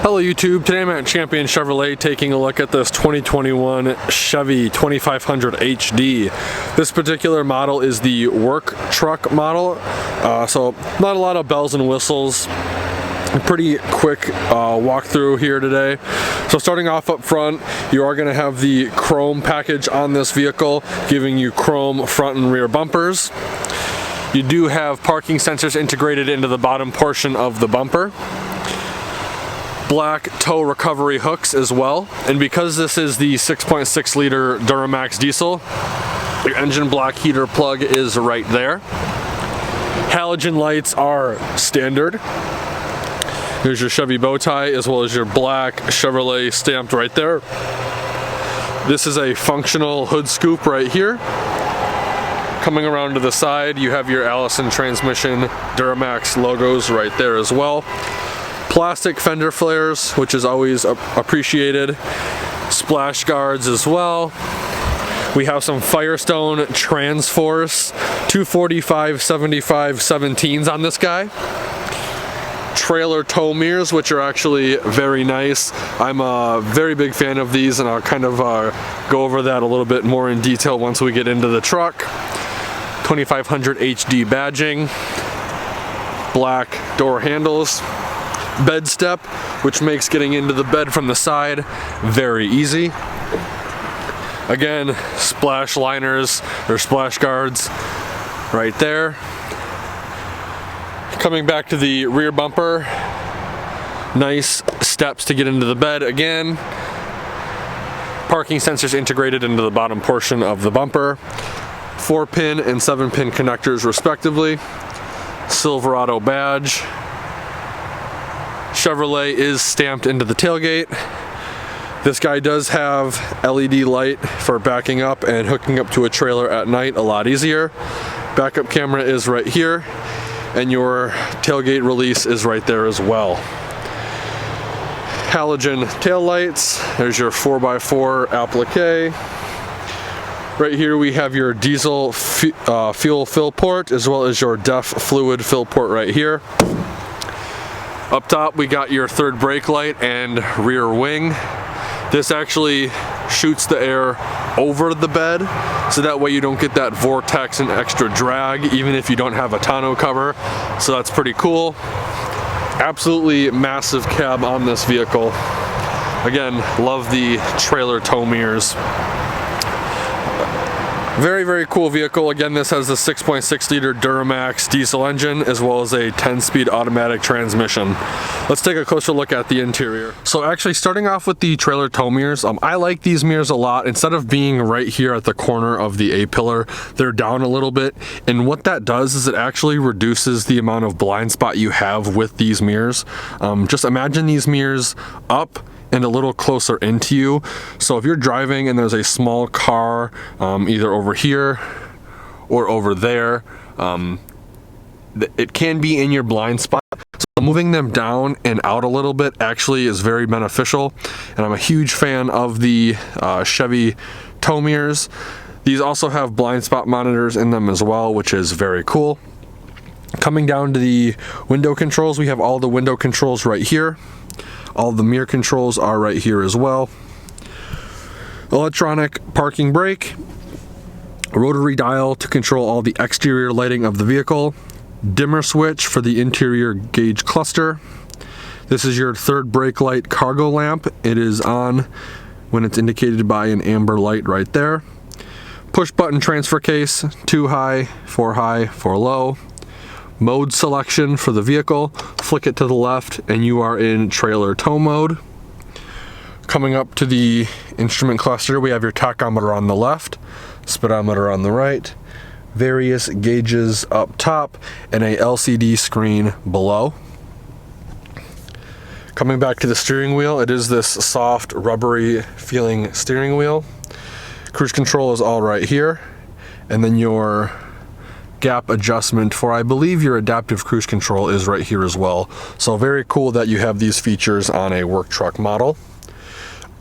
Hello YouTube, today I'm at Champion Chevrolet taking a look at this 2021 Chevy 2500 HD. This particular model is the work truck model, so not a lot of bells and whistles. A pretty quick walkthrough here today. So starting off up front, you are going to have the chrome package on this vehicle, giving you chrome front and rear bumpers. You do have parking sensors integrated into the bottom portion of the bumper. Black tow recovery hooks as well, and because this is the 6.6 liter Duramax diesel, your engine block heater plug is right there. Halogen lights are standard. Here's your Chevy bow tie as well as your black Chevrolet stamped right there. This is a functional hood scoop right here. Coming around to the side, you have your Allison transmission Duramax logos right there as well. Plastic fender flares, which is always appreciated. Splash guards as well. We have some Firestone Transforce 245/75/17s on this guy. Trailer tow mirrors, which are actually very nice. I'm a very big fan of these, and I'll kind of go over that a little bit more in detail once we get into the truck. 2500 HD badging. Black door handles. Bed step, which makes getting into the bed from the side very easy. Again, splash liners or splash guards right there. Coming back to the rear bumper, nice steps to get into the bed again. Parking sensors integrated into the bottom portion of the bumper. 4-pin and 7-pin connectors respectively. Silverado badge. Chevrolet is stamped into the tailgate. This guy does have LED light for backing up and hooking up to a trailer at night a lot easier. Backup camera is right here, and your tailgate release is right there as well. Halogen tail lights. There's your 4x4 applique. Right here we have your diesel fuel fill port as well as your DEF fluid fill port right here. Up top we got your third brake light and rear wing. This actually shoots the air over the bed, so that way you don't get that vortex and extra drag even if you don't have a tonneau cover. So that's pretty cool. Absolutely massive cab on this vehicle. Again, love the trailer tow mirrors. Very, very cool vehicle. Again, this has the 6.6 liter Duramax diesel engine as well as a 10-speed automatic transmission. Let's take a closer look at the interior. So actually starting off with the trailer tow mirrors, I like these mirrors a lot. Instead of being right here at the corner of the A-pillar, they're down a little bit. And what that does is it actually reduces the amount of blind spot you have with these mirrors. Just imagine these mirrors up and a little closer into you. So if you're driving and there's a small car either over here or over there, it can be in your blind spot. So moving them down and out a little bit actually is very beneficial, and I'm a huge fan of the Chevy tow mirrors. These also have blind spot monitors in them as well, which is very cool. Coming down to the window controls, we have all the window controls right here. All the mirror controls are right here as well. Electronic parking brake, rotary dial to control all the exterior lighting of the vehicle, dimmer switch for the interior gauge cluster. This is your third brake light cargo lamp. It is on when it's indicated by an amber light right there. Push button transfer case, 2 high, 4 low. Mode selection for the vehicle, flick it to the left and you are in trailer tow mode. Coming up to the instrument cluster, we have your tachometer on the left, speedometer on the right, various gauges up top, and a LCD screen below. Coming back to the steering wheel, it is this soft, rubbery feeling steering wheel. Cruise control is all right here, and then your gap adjustment for, I believe, your adaptive cruise control is right here as well. So very cool that you have these features on a work truck model.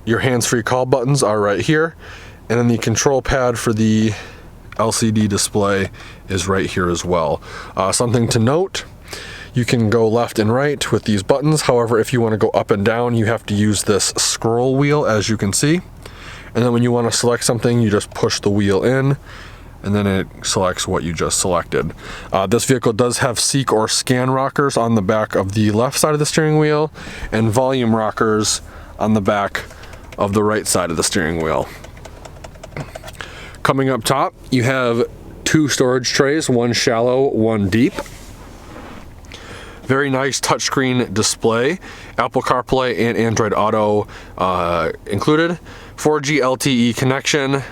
Your hands-free call buttons are right here, and then the control pad for the LCD display is right here as well. Something to note, You can go left and right with these buttons. However, if you want to go up and down, you have to use this scroll wheel, as you can see. And then when you want to select something, you just push the wheel in, and then it selects what you just selected. This vehicle does have seek or scan rockers on the back of the left side of the steering wheel, and volume rockers on the back of the right side of the steering wheel. Coming up top, you have 2 storage trays, one shallow, one deep. Very nice touchscreen display, Apple CarPlay and Android Auto included. 4G LTE connection.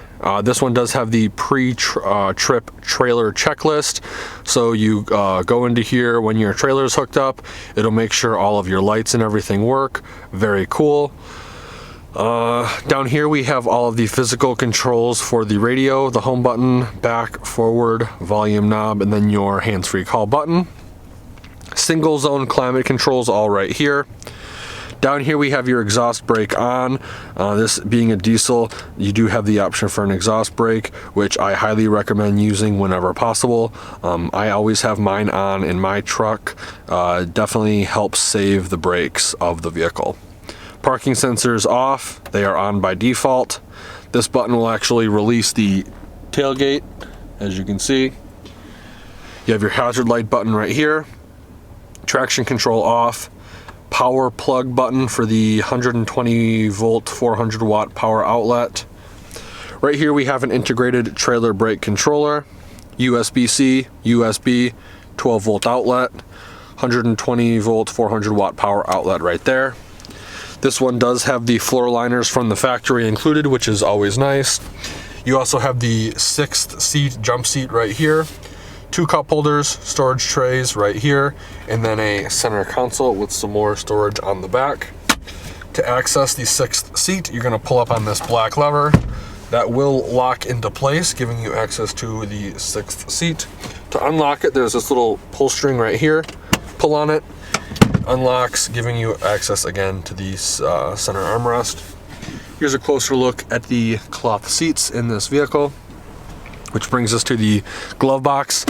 This one does have the pre-trip trailer checklist. So you go into here when your trailer is hooked up. It'll make sure all of your lights and everything work. Very cool. Down here we have all of the physical controls for the radio, the home button, back, forward, volume knob, and then your hands-free call button. Single zone climate controls all right here. Down here we have your exhaust brake on. This being a diesel, you do have the option for an exhaust brake, which I highly recommend using whenever possible. I always have mine on in my truck. Definitely helps save the brakes of the vehicle. Parking sensors off, they are on by default. This button will actually release the tailgate, as you can see. You have your hazard light button right here. Traction control off. Power plug button for the 120 volt 400 watt power outlet. Right here we have an integrated trailer brake controller, USB-C, USB, 12 volt outlet, 120 volt 400 watt power outlet right there. This one does have the floor liners from the factory included, which is always nice. You also have the 6th seat jump seat right here. 2 cup holders, storage trays right here, and then a center console with some more storage on the back. To access the 6th seat, you're going to pull up on this black lever. That will lock into place, giving you access to the 6th seat. To unlock it, there's this little pull string right here. Pull on it, unlocks, giving you access again to the center armrest. Here's a closer look at the cloth seats in this vehicle, which brings us to the glove box.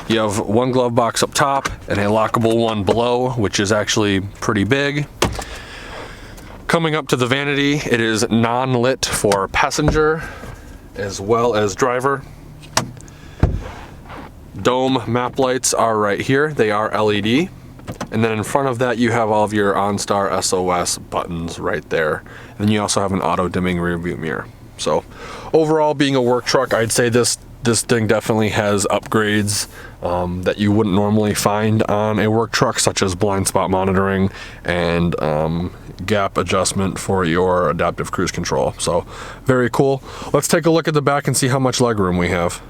You have one glove box up top and a lockable one below, which is actually pretty big. Coming up to the vanity, it is non-lit for passenger as well as driver. Dome map lights are right here. They are LED. And then in front of that, you have all of your OnStar SOS buttons right there. And then you also have an auto dimming rear view mirror. So overall, being a work truck, I'd say this thing definitely has upgrades that you wouldn't normally find on a work truck, such as blind spot monitoring and gap adjustment for your adaptive cruise control. So very cool. Let's take a look at the back and see how much legroom we have.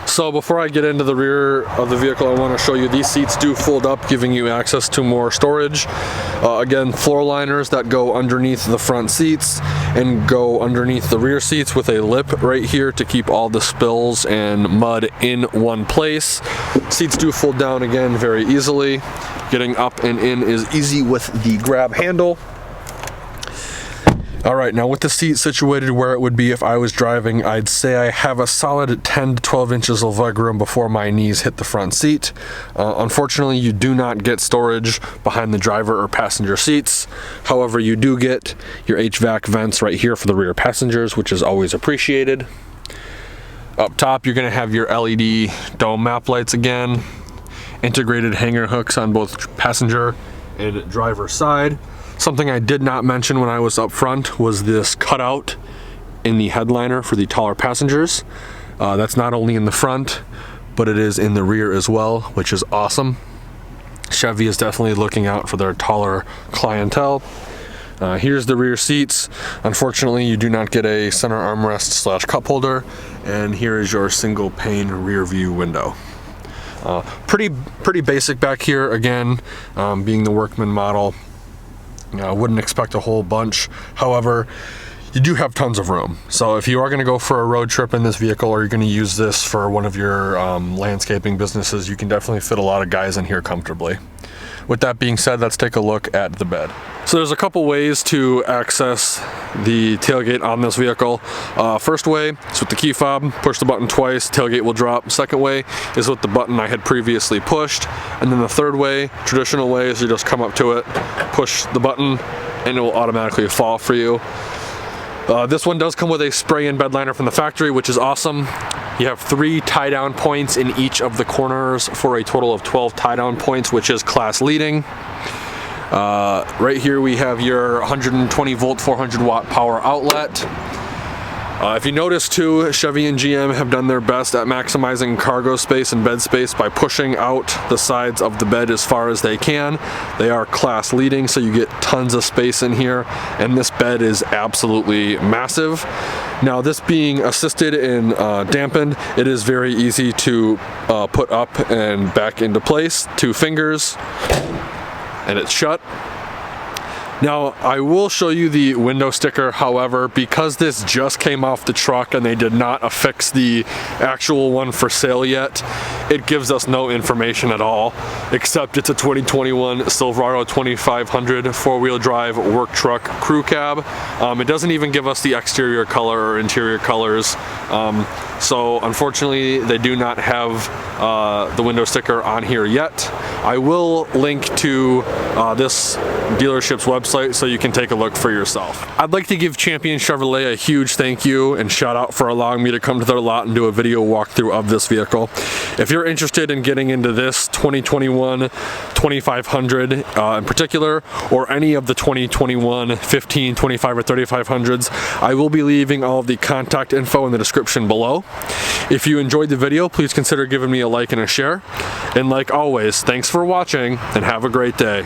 So before I get into the rear of the vehicle, I want to show you these seats do fold up, giving you access to more storage. Again, floor liners that go underneath the front seats and go underneath the rear seats with a lip right here to keep all the spills and mud in one place. Seats do fold down again very easily. Getting up and in is easy with the grab handle. All right, now with the seat situated where it would be if I was driving, I'd say I have a solid 10 to 12 inches of legroom before my knees hit the front seat. Unfortunately, you do not get storage behind the driver or passenger seats. However, you do get your HVAC vents right here for the rear passengers, which is always appreciated. Up top, you're gonna have your LED dome map lights again, integrated hanger hooks on both passenger and driver side. Something I did not mention when I was up front was this cutout in the headliner for the taller passengers. That's not only in the front, but it is in the rear as well, which is awesome. Chevy is definitely looking out for their taller clientele. Here's the rear seats. Unfortunately, you do not get a center armrest / cup holder, and here is your single pane rear view window. Pretty basic back here. Again, being the Workman model, I wouldn't expect a whole bunch. However, you do have tons of room. So if you are going to go for a road trip in this vehicle, or you're going to use this for one of your landscaping businesses, you can definitely fit a lot of guys in here comfortably. With that being said, let's take a look at the bed. So there's a couple ways to access the tailgate on this vehicle. First way is with the key fob, push the button twice, tailgate will drop. Second way is with the button I had previously pushed. And then the third way, traditional way, is you just come up to it, push the button, and it will automatically fall for you. This one does come with a spray-in bed liner from the factory, which is awesome. You have 3 tie-down points in each of the corners for a total of 12 tie-down points, which is class leading. Right here we have your 120 volt 400 watt power outlet. If you notice too, Chevy and GM have done their best at maximizing cargo space and bed space by pushing out the sides of the bed as far as they can. They are class leading, so you get tons of space in here, and this bed is absolutely massive. Now, this being assisted and dampened, it is very easy to put up and back into place. 2 fingers, and it's shut. Now, I will show you the window sticker, however, because this just came off the truck and they did not affix the actual one for sale yet, it gives us no information at all, except it's a 2021 Silverado 2500 4-wheel drive work truck crew cab. It doesn't even give us the exterior color or interior colors, so unfortunately they do not have the window sticker on here yet. I will link to this dealership's website so you can take a look for yourself. I'd like to give Champion Chevrolet a huge thank you and shout out for allowing me to come to their lot and do a video walkthrough of this vehicle. If you're interested in getting into this 2021 2500 in particular, or any of the 2021 15, 25, or 3500s, I will be leaving all of the contact info in the description below. If you enjoyed the video, please consider giving me a like and a share. And like always, thanks for watching and have a great day.